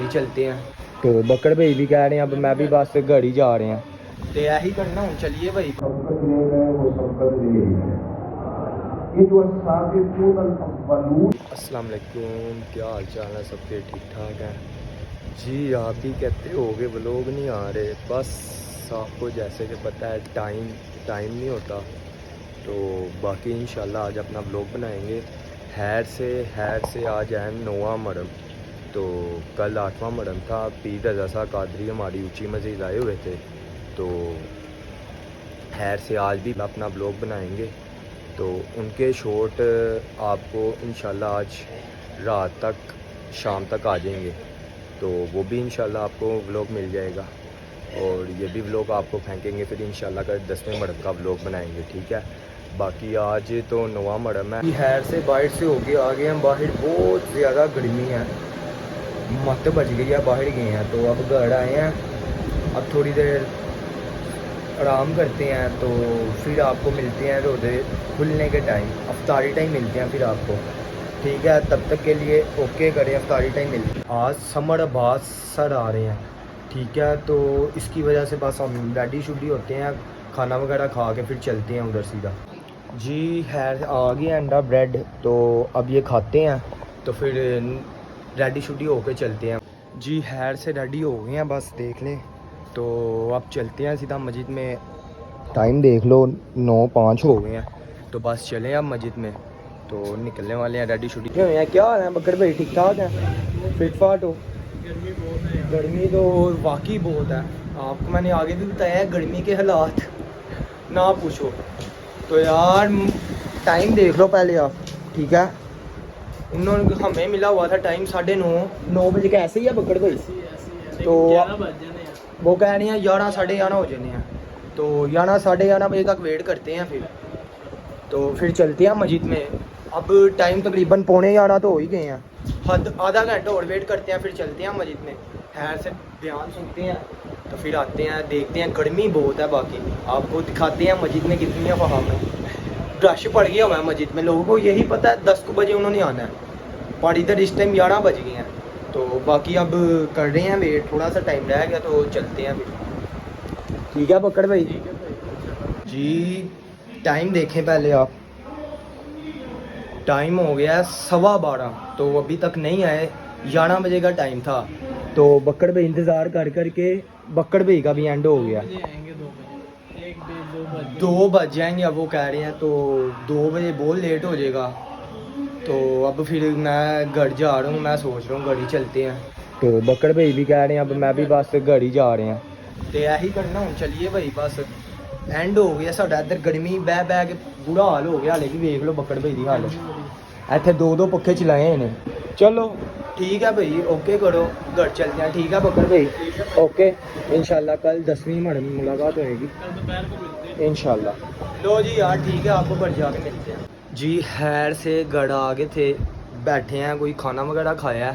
चलते हैं। तो बकड़ भाई भी कह रहे हैं अब मैं भी बस घड़ी जा रहे हैं तो यही करना हूँ। चलिए भाई। अस्सलाम वालेकुम, क्या हाल चाल है सबके? ठीक ठाक है जी। आप भी कहते हो कि व्लॉग नहीं आ रहे, बस आपको जैसे कि पता है टाइम नहीं होता। तो बाकी इंशाल्लाह आज अपना व्लॉग बनाएंगे। हैर से आज है 9वां मुहर्रम। तो कल 8वां मुहर्रम था। पीर रज़ा साहब कादरी हमारी ऊंची मस्जिद आए हुए थे। तो हैर से आज भी अपना व्लॉग बनाएंगे। तो उनके शॉट आपको इंशाल्लाह आज रात तक शाम तक आ जाएंगे। तो वो भी इंशाल्लाह आपको व्लॉग मिल जाएगा और ये भी व्लॉग आपको फेंकेंगे। फिर इंशाल्लाह का 10वें मुहर्रम का व्लॉग बनाएंगे, ठीक है। बाकी आज तो 9वां मुहर्रम है। हैर से बाहर से होके आ गए हैं। बाहर बहुत ज़्यादा गर्मी है, मत बच गई है, बाहर गए हैं। तो अब घर आए हैं, अब थोड़ी देर आराम करते हैं। तो फिर आपको मिलते हैं रोज़े खुलने के टाइम, अफ्तारी टाइम मिलते हैं फिर आपको, ठीक है। तब तक के लिए ओके करें, अफ्तारी टाइम मिलते हैं। आज समर अब्बास सर आ रहे हैं, ठीक है। तो इसकी वजह से बस हम रेडी शुडी होते हैं, खाना वगैरह खा के फिर चलते हैं उधर सीधा जी। है आ गया अंडा ब्रेड, तो अब ये खाते हैं तो फिर रेडी शुडी होके चलते हैं जी। हैर से रेडी हो गए हैं, बस देख लें। तो अब चलते हैं सीधा मस्जिद में। टाइम देख लो 9:05 हो गए हैं। तो बस चलें अब मस्जिद में। तो निकलने वाले हैं, रेडी शुडी हुए हैं। क्या हाल है बकर भाई? ठीक ठाक है, फिट फाट हो? गर्मी बहुत है। गर्मी तो वाकई बहुत है। आपको मैंने आगे भी बताया है गर्मी के हालात ना पूछो। तो यार टाइम देख लो पहले आप, ठीक है। उन्होंने हमें मिला हुआ था टाइम 9:30 बजे का, ऐसे ही है बकर भाई? तो वो कह रहे हैं 11 साढ़े 11 हो जाने हैं। तो 11 साढ़े 11 बजे तक वेट करते हैं फिर चलते हैं मस्जिद में। अब टाइम तकरीबन 11:15 तो हो ही गए हैं। आधा घंटा और वेट करते हैं, फिर चलते हैं मस्जिद में। हैर से बयान सुनते हैं तो फिर आते हैं, देखते हैं। गर्मी बहुत है, बाकी आपको दिखाते हैं मस्जिद में कितनी अफवाह है। रश पड़ गया हुआ है मस्जिद में, लोगों को यही पता है 10 बजे उन्होंने आना है, पर इधर इस टाइम 11 बज गए हैं। तो बाकी अब कर रहे हैं वेट, थोड़ा सा टाइम रह गया तो चलते हैं फिर, ठीक है बकड़ भाई जी। टाइम देखें पहले आप, टाइम हो गया है 12:15। तो अभी तक नहीं आए, 11 बजे का टाइम था। तो बकड़ भाई इंतज़ार कर के बकड़ भाई का भी एंड हो गया। 2 बज जाएंगे अब वो कह रहे हैं। तो 2 बजे बहुत लेट हो जाएगा। तो अब फिर मैं घर जा रहा हूँ, मैं सोच रहा हूँ घर ही चलते हैं। तो बकड़ भाई भी कह रहे हैं अब मैं भी बस घर ही जा रहे हैं। तो यही करना हूँ। चलिए भाई, बस एंड हो गया साढ़ा। इधर गर्मी बह के बुरा हाल हो गया। हाले भी देख लो बकड़ भाई की हालत, इतने 2 पक्खे चलाए इन्हें। चलो ठीक है भाई, ओके करो, घर चलते हैं, ठीक है बकड़ भाई? ओके, इंशाल्लाह कल 10वीं मुहर्रम में मुलाकात होएगी इंशाल्लाह। लो जी यार, ठीक है, आपको घर जाके मिलते हैं जी। हैर से घर आ गए थे, बैठे हैं, कोई खाना वगैरह खाया है।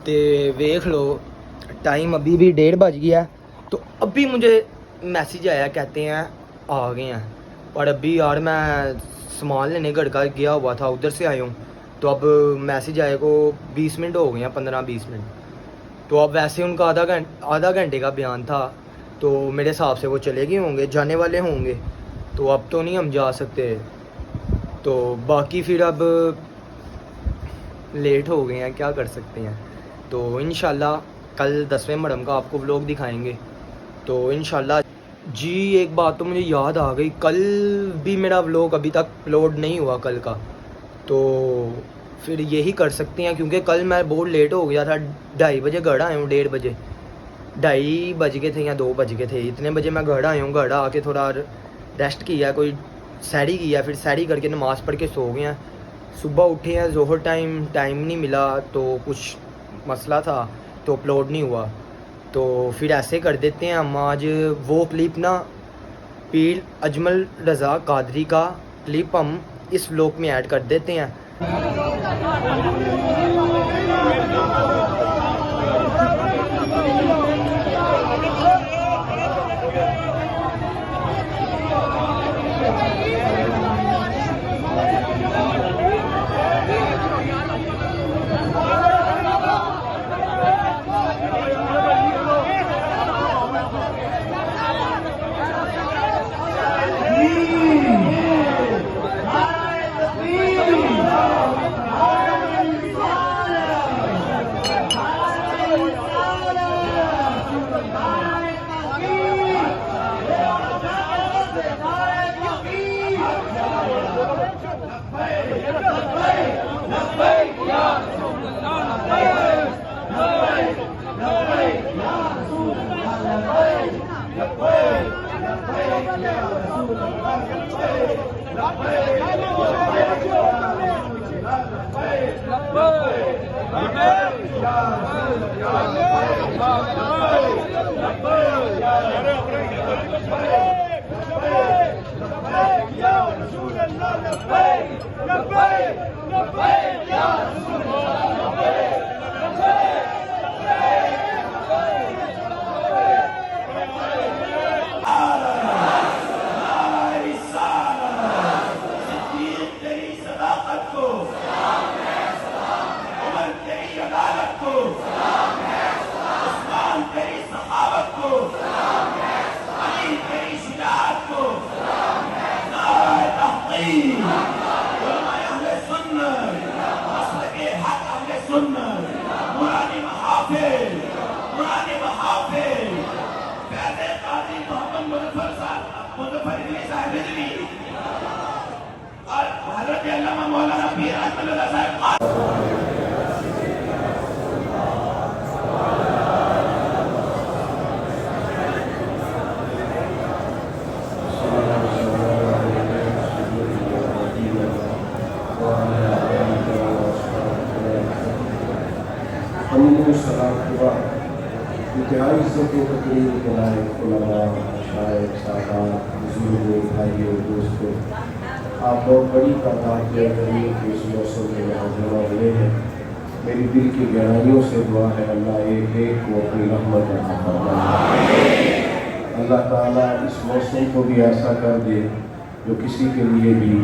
तो देख लो टाइम अभी भी 1:30 बज गया है। तो अभी मुझे मैसेज आया, कहते हैं आ गए हैं। पर अभी यार मैं सामान लेने घर का गया हुआ था, उधर से आया हूँ। तो अब मैसेज आए को 20 मिनट हो गए हैं, 15-20 मिनट। तो अब वैसे उनका आधा घंटे का बयान था। तो मेरे हिसाब से वो चले गए होंगे, जाने वाले होंगे। तो अब तो नहीं हम जा सकते। तो बाकी फिर अब लेट हो गए हैं, क्या कर सकते हैं। तो इंशाल्लाह कल 10वें मुहर्रम का आपको व्लॉग दिखाएंगे। तो इंशाल्लाह जी। एक बात तो मुझे याद आ गई, कल भी मेरा व्लॉग अभी तक अपलोड नहीं हुआ कल का। तो फिर यही कर सकते हैं, क्योंकि कल मैं बहुत लेट हो गया था। 2:30 बजे घर आया हूँ, 1:30 बजे, 2:30 बज गए थे या 2 बज गए थे, इतने बजे मैं घर आया हूँ। घर आके थोड़ा रेस्ट किया, कोई सैरी किया, फिर सैरी करके नमाज़ पढ़ के सो गए हैं। सुबह उठे हैं, ज़ोहर टाइम नहीं मिला, तो कुछ मसला था तो अपलोड नहीं हुआ। तो फिर ऐसे कर देते हैं हम आज वो क्लिप ना, पीर अजमल रज़ा कादरी का क्लिप हम इस व्लॉग में ऐड कर देते हैं। انتہائی عزت و تقریر کے لائق علماء، مشائخ، سادات، بزرگوں، بھائیوں، دوستوں، آپ بہت بڑی تعداد کے گرمی کے اس موسم میں یہاں جمع ہوئے ہیں. میری دل کی گہرائیوں سے دعا ہے اللہ ایک ایک کو اپنی رحمت عطا فرمائے. اللہ تعالیٰ اس موسم کو بھی ایسا کر دے جو کسی کے لیے بھی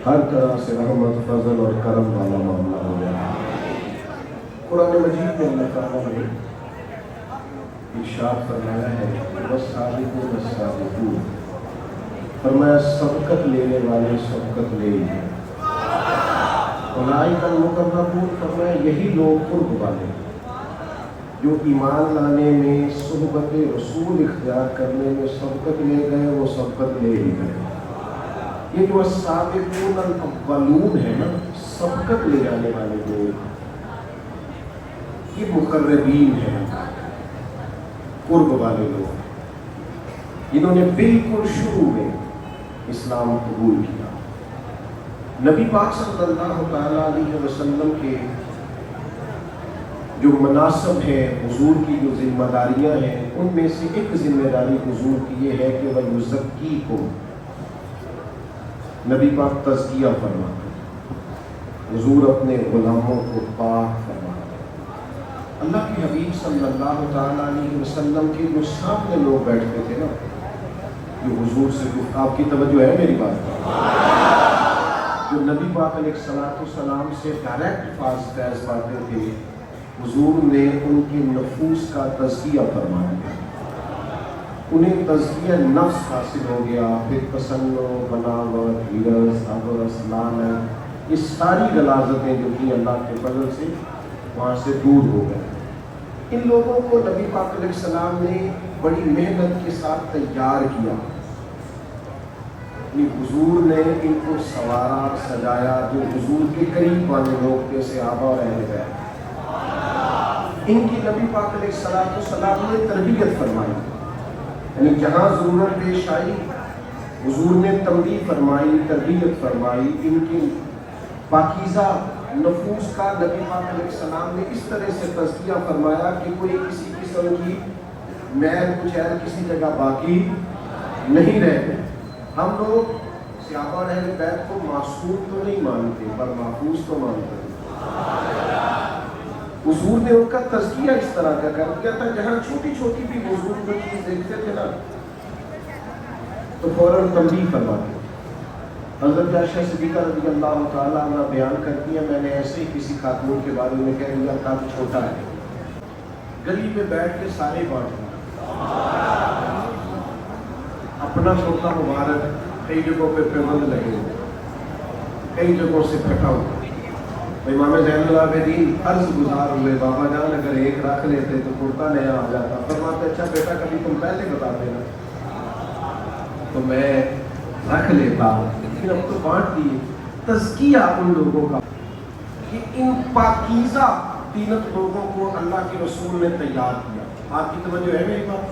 ہر طرح سے رحمت، فضل اور کرم والا معاملہ ہو جائے. قرآن مجید میں اللہ تعالیٰ نے ارشاد فرمایا ہے وَالسَّابِقُونَ السَّابِقُونَ، فرمایا سبقت لینے والے سبقت لے لیں. اولئک المقربون، فرمایا یہی لوگ قرب والے جو ایمان لانے میں، صحبت رسول اختیار کرنے میں سبقت لے گئے، وہ سبقت لے ہی گئے. یہ جو السابقون الاولون ہے نا، سبقت لے جانے والے لوگ، یہ مقربین ہیں، قرب والے لوگ جنہوں نے بالکل شروع میں اسلام قبول کیا. نبی پاک صلی اللہ تعالیٰ علیہ وسلم کے جو مناسب ہیں، حضور کی جو ذمہ داریاں ہیں، ان میں سے ایک ذمہ داری حضور کی یہ ہے کہ وَيُزَكِّيكُمْ، نبی پاک تزکیہ فرماتے ہیں، حضور اپنے غلاموں کو پاک فرماتے ہیں. اللہ کے حبیب صلی اللہ تعالیٰ علیہ وسلم کے جو سامنے لوگ بیٹھتے تھے نا، جو حضور سے آپ کی توجہ ہے میری بات پر، جو نبی پاک علیہ السلام سے ڈائریکٹ فیض پاتے تھے، حضور نے ان کے نفوس کا تزکیہ فرما دیا. انہیں تزکیہ نفس حاصل ہو گیا. پھر تسنع، بناوٹ، ہرس، ابرس، لعنت، یہ ساری غلاظتیں جو تھی اللہ کے فضل سے وہاں سے دور ہو گئے. ان لوگوں کو نبی پاک علیہ السلام نے بڑی محنت کے ساتھ تیار کیا. حضور نے ان کو سوارا، سجایا. جو حضور کے قریب والے لوگ تھے، صحابہ اور اہل بیت، ان کی نبی پاک علیہ السلام نے تربیت فرمائی. یعنی جہاں ضرورت پیش آئی حضور نے تنبیہ فرمائی، تربیت فرمائی. ان کی پاکیزہ نفوس کا نبی پاک علیہ السلام نے اس طرح سے تزکیہ فرمایا کہ کوئی کسی قسم کی میل کچیل کسی جگہ باقی نہیں رہے. ہم لوگ صحابہ اور اہل بیت کو معصوم تو نہیں مانتے، پر محفوظ تو مانتے ہیں. حضور نے ان کا تزکیہ اس طرح کا کر دیا تھا، جہاں چھوٹی چھوٹی بھی حضور کو چیز دیکھتے تھے نا تو فوراً تنبیہ فرماتے. حضرت عائشہ صدیقہ رضی اللہ تعالیٰ عنہ بیان کرتی ہیں، میں نے ایسے ہی کسی خاتون کے بارے میں کہہ دیا تھا چھوٹا ہے، گلی میں بیٹھ کے سارے بانٹ دیا. اپنا چھوٹا مبارک کئی جگہوں پہ پیبند لگے ہوئے، کئی جگہوں سے پھٹا ہوا. امام زین العابدین عرض گزار ہوئے، بابا جان اگر ایک رکھ لیتے تو کرتا نیا آ جاتا. فرماتے اچھا بیٹا کبھی تم پہلے بتا دینا تو میں رکھ لیتا، لیکن اب تو بانٹ دیے. تزکیہ ان لوگوں کا، کہ ان پاکیزہ تینت لوگوں کو اللہ کے رسول نے تیار کیا. آپ کی توجہ ہے میری بات؟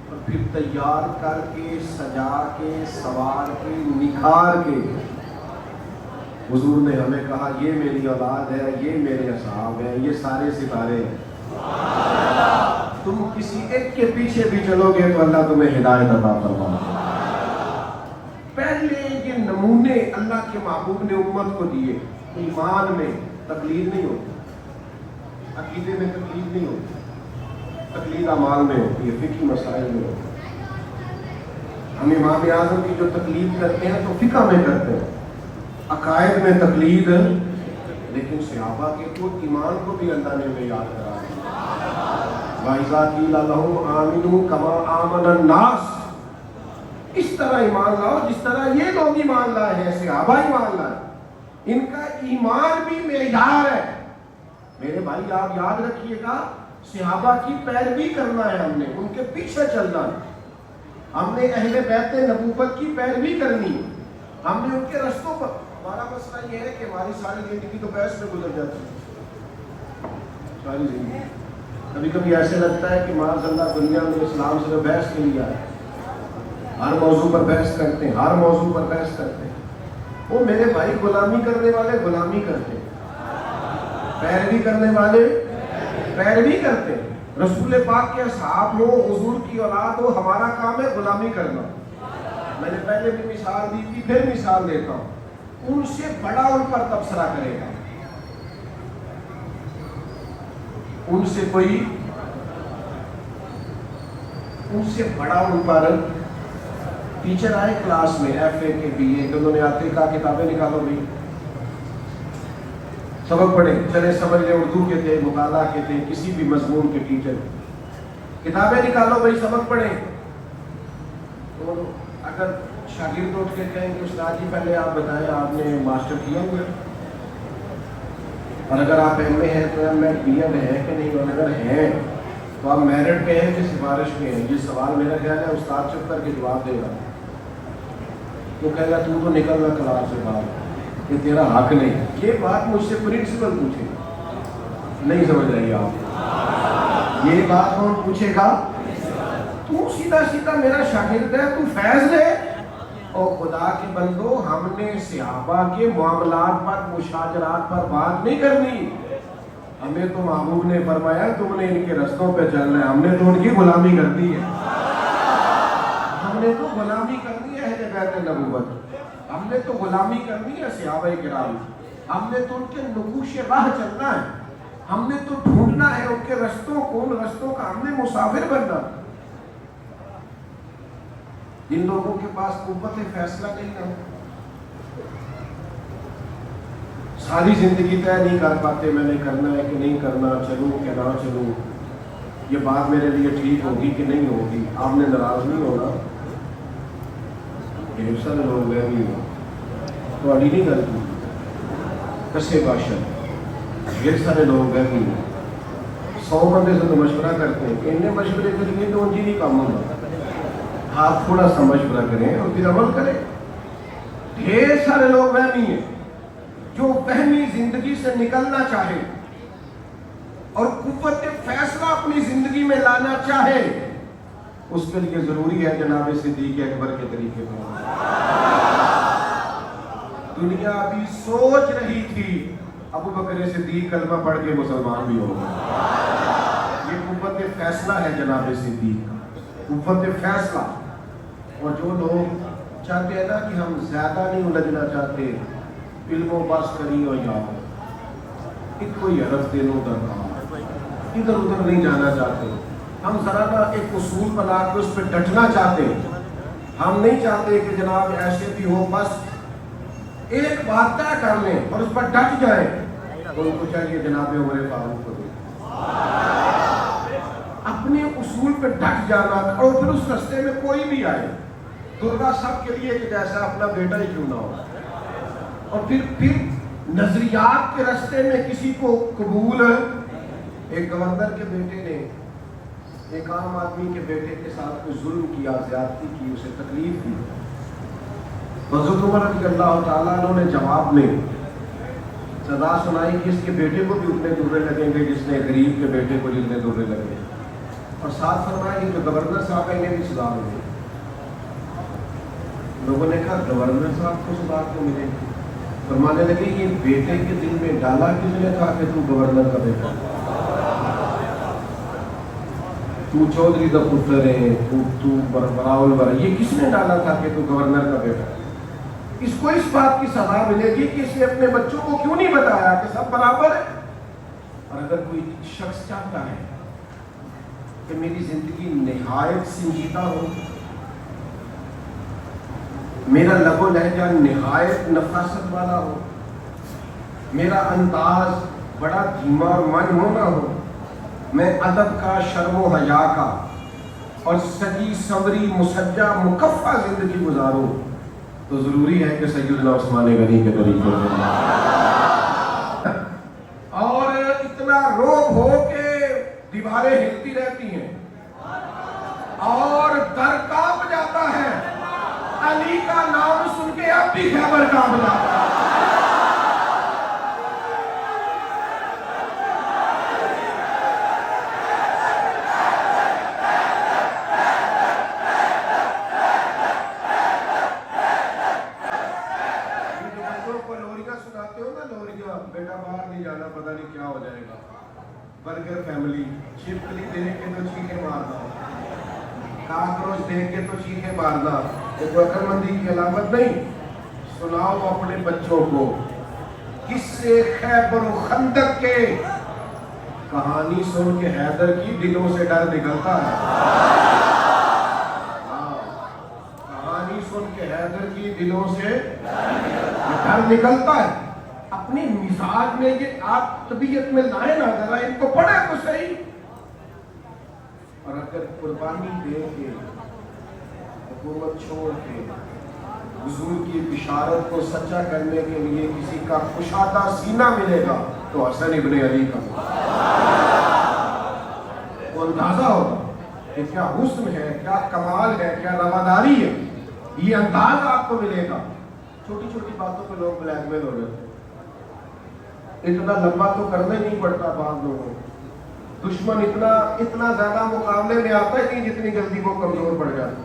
اور پھر تیار کر کے سجا کے سوار کے نکھار کے حضور نے ہمیں کہا یہ میری اولاد ہے, یہ میرے اصحاب ہیں, یہ سارے ستارے ہیں. تم کسی ایک کے پیچھے بھی چلو گے تو اللہ تمہیں ہدایت عطا فرمائے. پہلے یہ نمونے اللہ کے محبوب نے امت کو دیے. ایمان میں تقلید نہیں ہوتی, عقیدے میں تقلید نہیں ہوتی, تقلید اعمال میں ہوتی ہے, فقہی مسائل میں ہوتی ہے. ہم امام اعظم کی جو تقلید کرتے ہیں تو فقہ میں کرتے ہیں, عقائد میں تقلید, لیکن صحابہ کے تو ایمان کو بھی اللہ نے ہمیں یاد کرا دیا. وَإِذَا قِيلَ لَهُمْ آمِنُوا كَمَا آمَنَ النَّاسُ, اس طرح ایمان لاؤ جس طرح یہ لوگ ایمان لائے ہیں, صحابہ ایمان لائے. ان کا ایمان بھی معیار ہے. میرے بھائی آپ یاد رکھیے گا, صحابہ کی پیروی کرنا ہے, ہم نے ان کے پیچھے چلنا ہے, ہم نے اہل بیت نبوت کی پیروی کرنی, ہم نے ان کے رستوں پر. ہمارا مسئلہ یہ ہے کہ ہماری ساری زندگی تو بحث میں گزر جاتی ہے, ساری زندگی. کبھی کبھی ایسے لگتا ہے کہ معاذ اللہ دنیا میں اسلام سے بحث کے لیے آئے, ہر موضوع پر بحث کرتے ہیں, ہر موضوع پر بحث کرتے ہیں. وہ میرے بھائی غلامی کرنے والے غلامی کرتے ہیں, پیروی کرنے والے پیروی کرتے ہیں. رسول پاک کے اصحاب ہو, حضور کی اولاد ہو, ہمارا کام ہے غلامی کرنا. میں نے پہلے بھی مثال دی تھی, پھر مثال دیتا ہوں. ان سے بڑا ان پر تبصرہ کرے گا, ان سے کوئی ان سے بڑا ان پر ٹیچر آئے کلاس میں, ایف اے کے بی اے کے, انہوں نے آتے کہا کتابیں نکالو بھائی, سبق پڑھیں, چلے سمجھ لیں اردو کے تھے, مطالعہ کے تھے, کسی بھی مضمون کے ٹیچر, کتابیں نکالو بھائی سبق پڑھیں. تو اگر شاگرد اٹھ کے کہیں کہ استاد جی پہلے آپ بتائیں آپ نے ماسٹر کیا ہوا ہے, اور اگر آپ ایم اے ہیں تو ایم ایڈ بی ایڈ ہے کہ نہیں, اور اگر ہیں تو آپ میرٹ پہ ہیں کہ سفارش پہ ہیں. یہ سوال میرا خیال ہے استاد چپ کر کے جواب دے گا, تو کہے گا تو نکل گا کلاس سے باہر, کہ تیرا حق نہیں. یہ بات مجھ سے پرنسپل پوچھے, نہیں سمجھ رہی آپ, یہ بات کون پوچھے گا؟ تو سیدھا سیدھا میرا شاگرد ہے, تو فیض لے. اور خدا کے بندو, ہم نے صحابہ کے معاملات پر, مشاجرات پر بات نہیں کرنی. ہمیں تو محبوب نے فرمایا تم نے ان کے رستوں پہ چلنا ہے, ہم نے تو ان کی غلامی کر دی ہے. ہم نے تو غلامی کرنی ہے اہل بیت نبوت, ہم نے تو غلامی کرنی ہے صحابہ کرام, ہم نے تو ان کے نقوش راہ چلنا ہے, ہم نے تو ڈھونڈنا ہے ان کے رستوں کو, ان رستوں کا ہم نے مسافر بننا. جن لوگوں کے پاس قوت فیصلہ نہیں ہے, ساری زندگی طے نہیں کر پاتے میں نے کرنا ہے کہ نہیں کرنا, چلوں کہ نہ چلوں, یہ بات میرے لیے ٹھیک ہوگی کہ نہیں ہوگی. آپ نے ناراض نہیں ہوگا, یہ سارے لوگ میں بھی تھوڑی نہیں غلطی, کسے باشد یہ سارے لوگ ہیں بھی 100 بندے سے تو مشورہ کرتے ہیں, انہیں مشورے کے لیے تو ان نہیں کام ہوگا. آپ تھوڑا سا مشورہ کریں اور پھر عمل کریں. ڈھیر سارے لوگ وہمی ہیں جو وہمی زندگی سے نکلنا چاہے اور قوت فیصلہ اپنی زندگی میں لانا چاہے, اس کے لیے ضروری ہے جناب صدیق اکبر کے طریقے پر. دنیا ابھی سوچ رہی تھی ابو بکر صدیق کلمہ پڑھ کے مسلمان بھی ہو گئے. یہ قوت فیصلہ ہے جناب صدیق کا, قوت فیصلہ. اور جو لوگ چاہتے ہیں نا کہ ہم زیادہ نہیں الجھنا چاہتے, علم و بس کری اور یاد, ایک کوئی حرف دینوں درکار, ادھر ادھر نہیں جانا چاہتے, ہم ذرا نا ایک اصول بنا کے اس پہ ڈٹنا چاہتے ہیں. ہم نہیں چاہتے کہ جناب ایسے بھی ہو, بس ایک بات طے کر لیں اور اس پر ڈٹ جائیں. تو ان کو چاہیے جناب عمر فاروق کو اپنے اصول پہ ڈٹ جانا, اور پھر اس رستے میں کوئی بھی آئے, درگا سب کے لیے کہ جیسا اپنا بیٹا ہی کیوں نہ ہو, اور پھر نظریات کے رستے میں کسی کو قبول. ایک گورنر کے بیٹے نے ایک عام آدمی کے بیٹے کے ساتھ کوئی ظلم کیا, زیادتی کی, اسے تکلیف دی. हज़रत उमर रज़ी अल्लाह ताला अन्हु ने जवाब में सदा सुनाई कि इसके बेटे को भी उतने दुर्रे लगेंगे जिसने गरीब के बेटे को जितने दुर्रे लगे, और साथ फरमाया कि जो गवर्नर साहब है इन्हें भी सजा मिलेगी। लोगों ने कहा गवर्नर साहब को सजा क्यों मिलेगी? फरमाने लगे ये बेटे के दिल में डाला किसने था कि तू गवर्नर का बेटा, तू चौधरी का पुत्र है, तू बरावल बरा, ये किसने डाला था कि तू गवर्नर का बेटा? इसको इस बात की सजा मिलेगी कि इसने अपने बच्चों को क्यों नहीं बताया कि सब बराबर है। और अगर कोई शख्स चाहता है कि मेरी जिंदगी निहायत संजीदा हो, मेरा लबो लहजा निहायत नफासत वाला हो, मेरा अंदाज बड़ा धीमा और मनमोहना हो, मैं अदब का, शर्म हया का और सजी संवरी मुसज्जा मुकफ़ा जिंदगी गुजारूं, तो जरूरी है कि सैयदना उस्मान गनी के तरीके से और इतना रोब हो के दीवारें हिलती रहती हैं और दर कांप जाता है। अली का नाम सुन के अब भी खैबर कांप जाता है। बेटा बाहर नहीं जाना, पता नहीं क्या हो जाएगा, बर्गर फैमिली, छिपकली देख के तो चीखे मारना, काकरोच देख के तो चीखे मारना, ये कोई अक्लमंदी की अलामत नहीं। सुनाओ अपने बच्चों को किससे खैबर खंदक के, कहानी सुन के हैदर की दिलों से डर निकलता है। कहानी सुन के हैदर की दिलों से डर निकलता है। अपने मिजाज में ये आप तबीयत में लाए ना, जरा इनको पढ़े तो सही। और अगर कुर्बानी दे के, हुकूमत छोड़ के, हुजूर की बिशारत को सच्चा करने के लिए किसी का कुशादा सीना मिलेगा तो हसन इब्ने अली का वो अंदाजा होगा कि क्या हुस्न है, क्या कमाल है, क्या रवादारी है। ये अंदाज आपको मिलेगा। छोटी छोटी बातों पे लोग ब्लैकमेल हो जाते हैं। इतना लंबा तो करना ही नहीं पड़ता बाद लोगों को। दुश्मन इतना ज्यादा मुकाबले में आता ही नहीं जितनी जल्दी वो कमजोर पड़ जाता।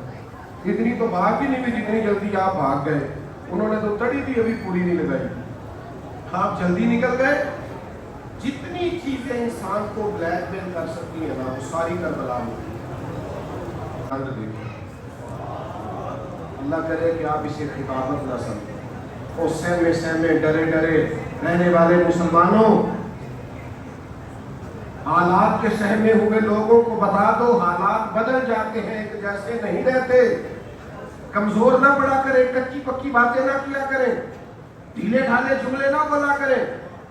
इतनी तो भाग भी नहीं हुई जितनी जल्दी आप भाग गए। उन्होंने तो तड़ी भी अभी पूरी नहीं लगाई, आप जल्दी निकल गए। जितनी चीजें इंसान को ब्लैकमेल कर सकती है ना, वो सारी करबला में। अल्लाह करे कि आप इसे खिताबत ना समझें। और सहमे डरे डरे रहने वाले मुसलमानों, हालात के सहमे हुए लोगों को बता दो, हालात बदल जाते हैं, एक जैसे नहीं रहते। कमजोर ना पड़ा करें, कच्ची पक्की बातें ना किया करें, ढीले ढाले जुमले ना बोला करें।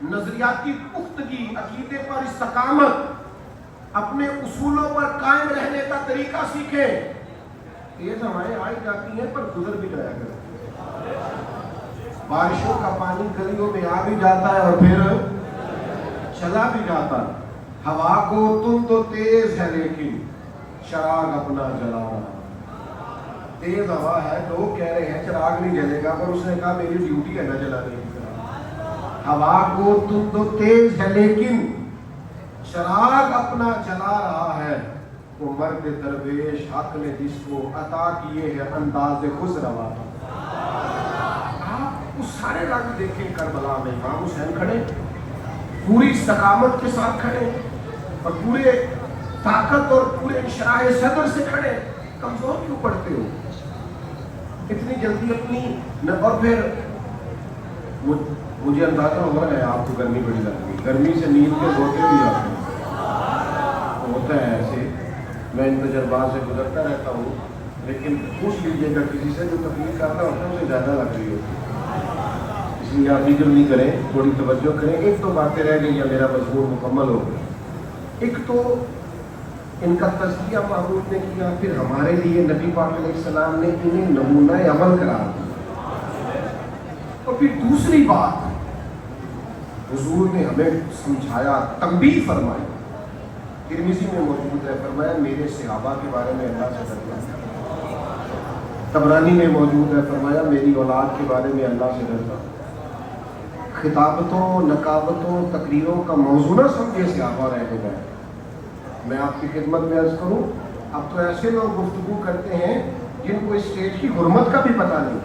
नजरियाती पुख्तगी, अकीदे पर इस्तकामत, अपने उसूलों पर कायम रहने का तरीका सीखें। तेज हवाएं आई जाती हैं पर गुजर भी जाया करें। बारिशों का पानी गलियों में आ भी जाता है और फिर चला भी जाता है। हवा को तुम तो तेज है लेकिन चिराग अपना जला रहा। तेज हवा है, लोग कह रहे हैं चिराग नहीं जलेगा, पर उसने कहा मेरी ड्यूटी है ना जलाने की। हवा को तुम तो तेज है लेकिन चिराग अपना जला रहा है। वो मर्द दरवेश हक ने जिसको अता किए हैं अंदाज़े खुसरवा। उस सारे रंग देखें करबला में, इमाम हुसैन खड़े पूरी इस्तकामत के साथ खड़े और पूरे ताकत और पूरे इशराए सदर से खड़े। कमजोर क्यों पड़ते हो इतनी जल्दी अपनी न? और फिर मुझे अंदाजा हो रहा है आपको गर्मी बड़ी लगती है। गर्मी से नींद के सोते भी आते हैं, होता है ऐसे। मैं इन तजर्बात से गुजरता रहता हूँ, लेकिन पूछ लीजिएगा किसी से जो तकलीफ करना होता है उसे ज़्यादा लग रही होती है। इसलिए आप फिक्र नहीं करें, थोड़ी तवज्जो करें। एक तो बातें रह गई या मेरा मजमून मुकम्मल हो गया। एक तो इनका तज़किया महमूद ने किया, फिर हमारे लिए नबी पाक अलैहिस्सलाम ने इन्हें नमूना अमल करार दिया। और फिर दूसरी बात हुजूर ने हमें समझाया, तंबीह फरमाई। तिरमिज़ी में मौजूद है, फरमाया मेरे सहाबा के बारे में अल्लाह से डरना। तबरानी में मौजूद है, फरमाया मेरी औलाद के बारे में अल्लाह से डरता। खिताबतों, नकाबतों, तकरीरों का मौजू न समझे सहाबा रह गए। मैं आपकी खिदमत में अर्ज करूँ, अब तो ऐसे लोग गुफ्तगू करते हैं जिनको इस स्टेज की हुर्मत का भी पता नहीं,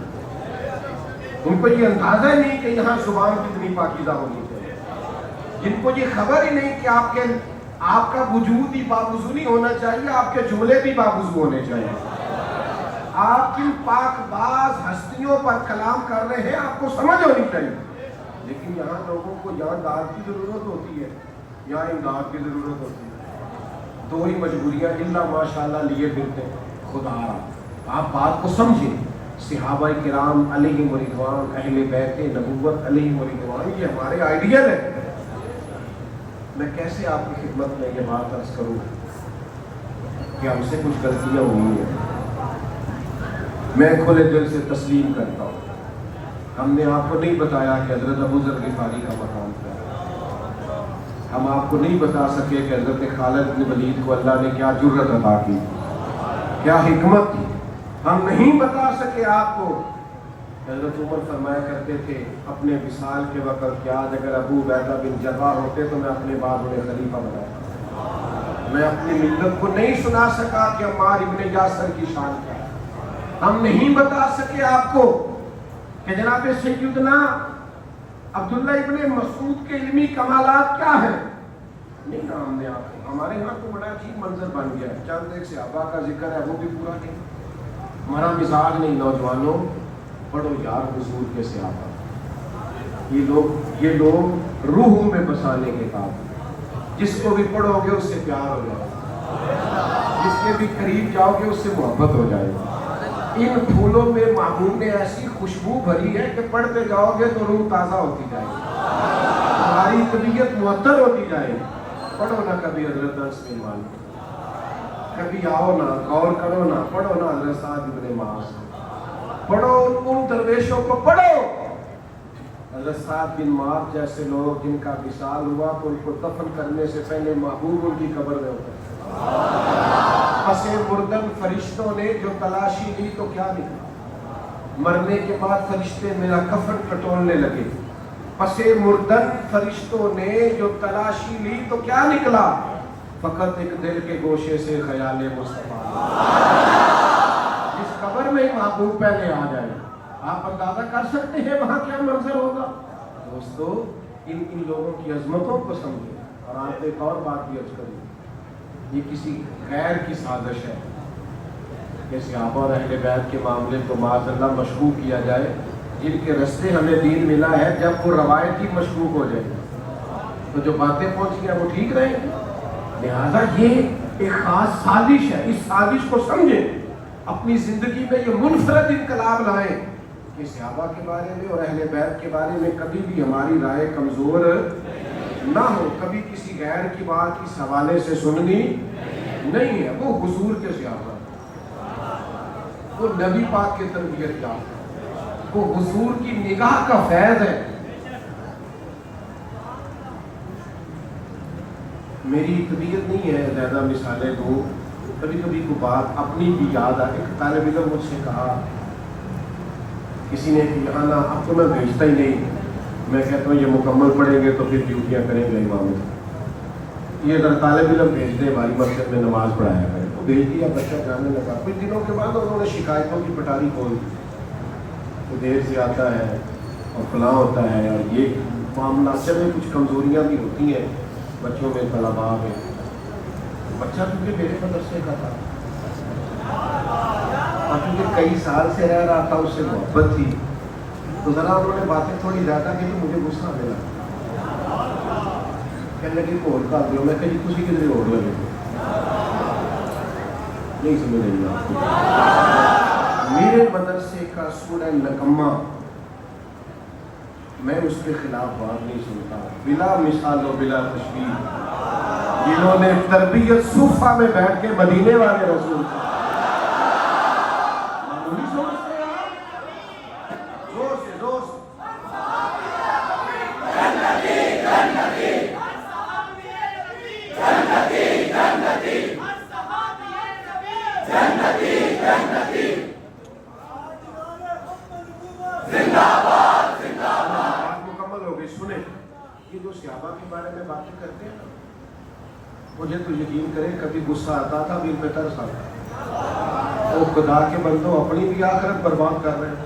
उनको ये अंदाजा ही नहीं कि यहाँ जुबान कितनी पाकीज़ा होनी चाहिए, जिनको ये खबर ही नहीं कि आपका वजूद ही बावजू नहीं होना चाहिए, आपके जुमले भी बावजू होने चाहिए। आप किन पाकबाज हस्तियों पर कलाम कर रहे हैं आपको समझ होनी चाहिए। लेकिन यहाँ लोगों को यहाँ दाद की ज़रूरत होती है, यहाँ इमदाद की ज़रूरत होती है। दो ही मजबूरियाँ इल्ला माशाअल्लाह लिए फिरते हैं। खुदा आप बात को समझें। सहाबाए किराम अलैहिम रिज़वान, अहले बैत नबुव्वत अलैहिम रिज़वान, ये हमारे आइडियल है। मैं कैसे आपकी खिदमत में ये बात अर्ज करूँ कि हमसे कुछ गलतियाँ हुई हैं। मैं खुले दिल से तस्लीम करता हूँ, हमने आपको नहीं बताया कि हज़रत अबू ज़र ग़िफ़ारी का मकाम क्या है। हम आपको नहीं बता सके कि हज़रत खालिद बिन वलीद को अल्लाह ने क्या जुर्रत अता की, क्या हिकमत थी। हम नहीं बता सके आपको। हज़रत उमर फरमाया करते थे अपने विसाल के वक़्त, क्या अगर अबू उबैदा बिन जर्राह होते तो मैं अपने बाद उन्हें खलीफा बनाता। मैं अपनी मिल्लत को नहीं सुना सका कि अम्मार इब्न यासर की शान क्या है। हम नहीं बता सके आपको कि जनाब सैयदना अब्दुल्ला इब्न मसूद के इल्मी कमालात क्या है। नहीं ना हमने आपको, हमारे यहाँ तो बड़ा अजीब मंजर बन गया है। चंद एक सहाबा का जिक्र है वो भी पूरा नहीं, हमारा मिजाज नहीं। नौजवानों पढ़ो यार हुजूर के सहाबा, ये लोग रूह में बसाने के काम, जिसको भी पढ़ोगे उससे प्यार हो जाएगा, जिसके भी करीब जाओगे उससे मोहब्बत हो जाएगी। इन फूलों में महबूब ने ऐसी खुशबू भरी है कि पढ़ते जाओगे तो रूह ताज़ा होती जाएगी, तुम्हारी तबीयत मुअत्तर होती जाएगी। पढ़ो ना कभी हज़रत अनस बिन मालिक, कभी आओ ना, गौर करो ना, पढ़ो ना हज़रत साद इब्न मास, पढ़ो उन दरवेशों को पढ़ो। हज़रत साद बिन मास जैसे लोग जिनका विसाल हुआ तो उनको दफन करने से पहले महबूब उनकी कब्र में होता है। पसे मुर्दन फरिश्तों ने जो तलाशी ली तो क्या निकला, मरने के बाद फरिश्ते मेरा कफन टटोलने लगे। पसे मुर्दन फरिश्तों ने जो तलाशी ली तो क्या निकला, फकत एक दिल के गोशे से ख्याल मुस्तफा। इस कब्र में महबूब पहले आ जाए, आप अंदाजा कर सकते हैं वहां क्या मंजर होगा। दोस्तों इन लोगों की अजमतों को समझे। और आप एक और बात भी अर्ज करूँ, ये किसी गैर की साजिश है कि सहाबा और अहले बैत के मामले को माज़अल्लाह मशकूक किया जाए, जिनके रस्ते हमें दीन मिला है। जब वो रवायती मशकूक हो जाए तो जो बातें पहुंची हैं वो ठीक रहेंगी। लिहाजा ये एक खास साजिश है, इस साजिश को समझें, अपनी ज़िंदगी में ये मुनफरद इनकलाब लाएं कि सहाबा के बारे में और अहले बैत के बारे में कभी भी हमारी राय कमज़ोर ना हो, कभी किसी गैर की बात इस हवाले से सुननी नहीं है। वो हुजूर के सहाबा, वो नबी पाक के तरबियत का, वो हुजूर की निगाह का फैज़ है। मेरी तबीयत नहीं है ज़्यादा मिसालें दूँ, कभी कभी को बात अपनी भी याद आ। एक तालिब इल्म मुझसे कहा, किसी ने यहाँ ना, अब तो मैं भेजता ही नहीं, मैं कहता हूँ ये मुकम्मल पढ़ेंगे तो फिर ड्यूटियाँ करेंगे इमाम, ये अगर तालिब इल्म भेज दें हमारी मस्जिद में नमाज पढ़ाया करें, तो भेज दिया, बच्चा जाने लगा। कुछ दिनों के बाद उन्होंने शिकायतों की पटारी खोल दी, तो देर से आता है और फलां होता है, और ये मामला चले, कुछ कमज़ोरियाँ भी होती हैं बच्चों में, तलबा में। बच्चा क्योंकि मेरे मदरसे का था और क्योंकि कई साल से रह रहा था, उससे मोहब्बत थी, तो ज़रा उन्होंने बातें थोड़ी ज़्यादा की तो मुझे गुस्सा मिला। कहने लगे कोल का दो, मैं कहीं खुशी किधर और लगे, नहीं समझ रही आपको। मेरे मदरसे का स्टूडेंट नकम्मा, मैं उसके खिलाफ बात नहीं सुनता, बिला मिसाल और बिला तशबीह, जिन्होंने तरबियत सूफा में बैठ के मदीने वाले रसूल बारे में बातें करते हैं ना, मुझे तो यकीन करे कभी गुस्सा आता था, दिल पे तरस आता। तो खुदा के बंदो अपनी भी आखिरत बर्बाद कर रहे हो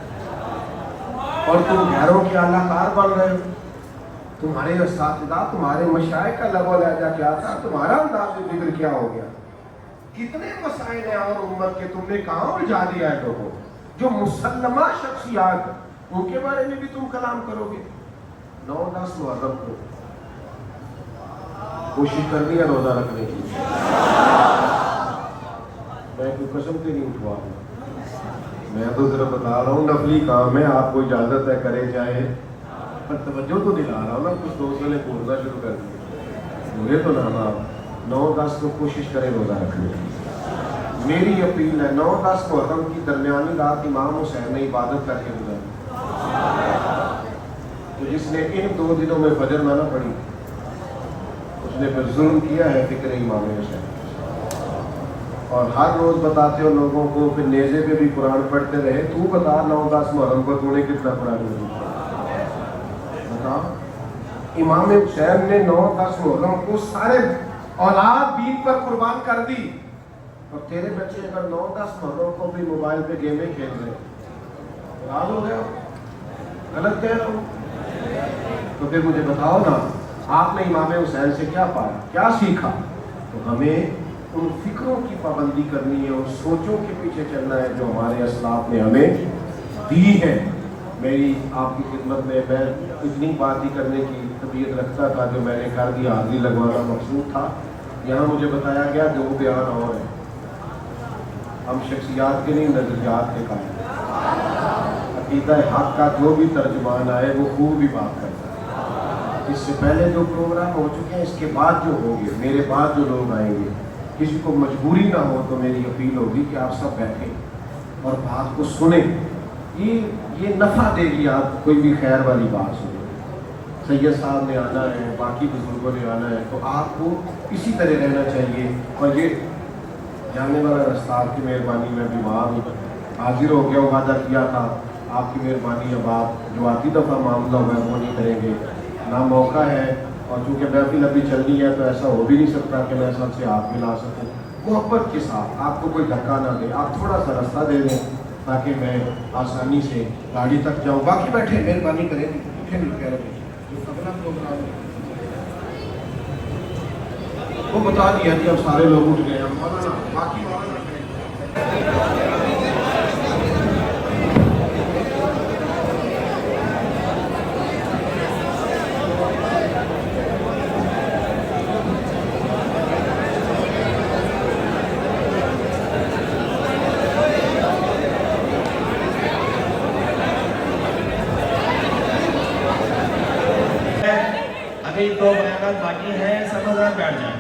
और तुम घरों के आलाकार बन रहे हो। तुम्हारे इस्तादा, तुम्हारे मशाइख का लबो लहजा क्या था, तुम्हारा अंदाज़ जिक्र क्या हो गया। कितने मसाइल हैं और उम्मत के तुमने कहाँ उलझा दिया है लोगों। जो मुसल्लमा शख्सियात उनके बारे में भी तुम कलाम करोगे। 9-10 मुहर्रम को कोशिश करनी है रोजा रखने की। मैं कोई कसम से नहीं उठवा रहा, मैं तो सिर्फ बता रहा हूँ नफली काम है, आपको इजाजत है करे जाए, पर तवज्जो तो दिला रहा हूँ ना। कुछ दोस्तों ने बोलना शुरू कर दिया, मुझे तो ना 9-10 को कोशिश करें रोजा रखने की। मेरी अपील है 9-10 मुहर्रम की दरमियानी रात इमाम हुसैन ने इबादत करके गुजारी। तो जिसने इन 2 दिनों में फजर ना पढ़ी उसने फिर जुल्म किया है फिक्र इमाम हुसैन। और हर रोज बताते हो लोगों को, फिर नेज़े पे भी कुरान पढ़ते रहे। तू बता 9-10 मुहर्रम को तूने कितना कुरान बता। इमाम हुसैन ने 9-10 मुहर्रम को सारे औलाद दीन पर कुर्बान कर दी। और तेरे बच्चे अगर 9-10 मुहर्रम को भी मोबाइल पे गेमें खेल रहे, राज हो गया, गलत कह रहा हूँ। तो फिर मुझे बताओ ना, आपने इमाम हुसैन से क्या पाया, क्या सीखा। तो हमें उन फिक्रों की पाबंदी करनी है, उन सोचों के पीछे चलना है जो हमारे असलाफ ने हमें दी है। मेरी आपकी खिदमत में मैं इतनी बात ही करने की तबीयत रखता था जो मैंने कर दिया, हाजिरी लगवाना मकसूद था। यहाँ मुझे बताया गया 2 बयान और है। हम शख्सियात के नहीं, नजरियात के कायम। अकीदा हक का जो भी तर्जुमान आए वो खूब ही बात करता है। इससे पहले जो प्रोग्राम हो चुके हैं, इसके बाद जो होंगे, मेरे बाद जो लोग आएंगे, किसी को मजबूरी ना हो तो मेरी अपील होगी कि आप सब बैठें और बात को सुने। ये नफ़ा देगी आप कोई भी खैर वाली बात सुने। सैयद साहब ने आना है, बाकी बुजुर्गों ने आना है, तो आपको इसी तरह रहना चाहिए। और ये जाने वाला रास्ता आपकी मेहरबानी में बीमार हूँ, हाजिर हो गया, वादा किया था आपकी मेहरबानी। अब आप जो आती दफ़ा मामला हुआ है वो नहीं करेंगे ना, मौका है। और चूँकि महफिल अभी चलनी है तो ऐसा हो भी नहीं सकता कि मैं सबसे हाथ मिला सकूँ। मोहब्बत के साथ आपको कोई धक्का ना दे, आप थोड़ा सा रास्ता दे दें ताकि मैं आसानी से गाड़ी तक जाऊँ। बाकी बैठे मेहरबानी करें, उठे नहीं कह रहे जो अगला प्रोग्राम है वो बता दिया कि अब सारे लोग उठ गए। हम बाकी अभी 2 बयान बाकी हैं, सब लोग बैठ जाए।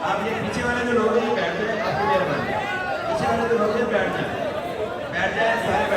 आप ये पीछे वाले जो लोग हैं बैठ जाए, आपकी मेहरबानी। पीछे वाले जो लोग हैं बैठ जाए सारे।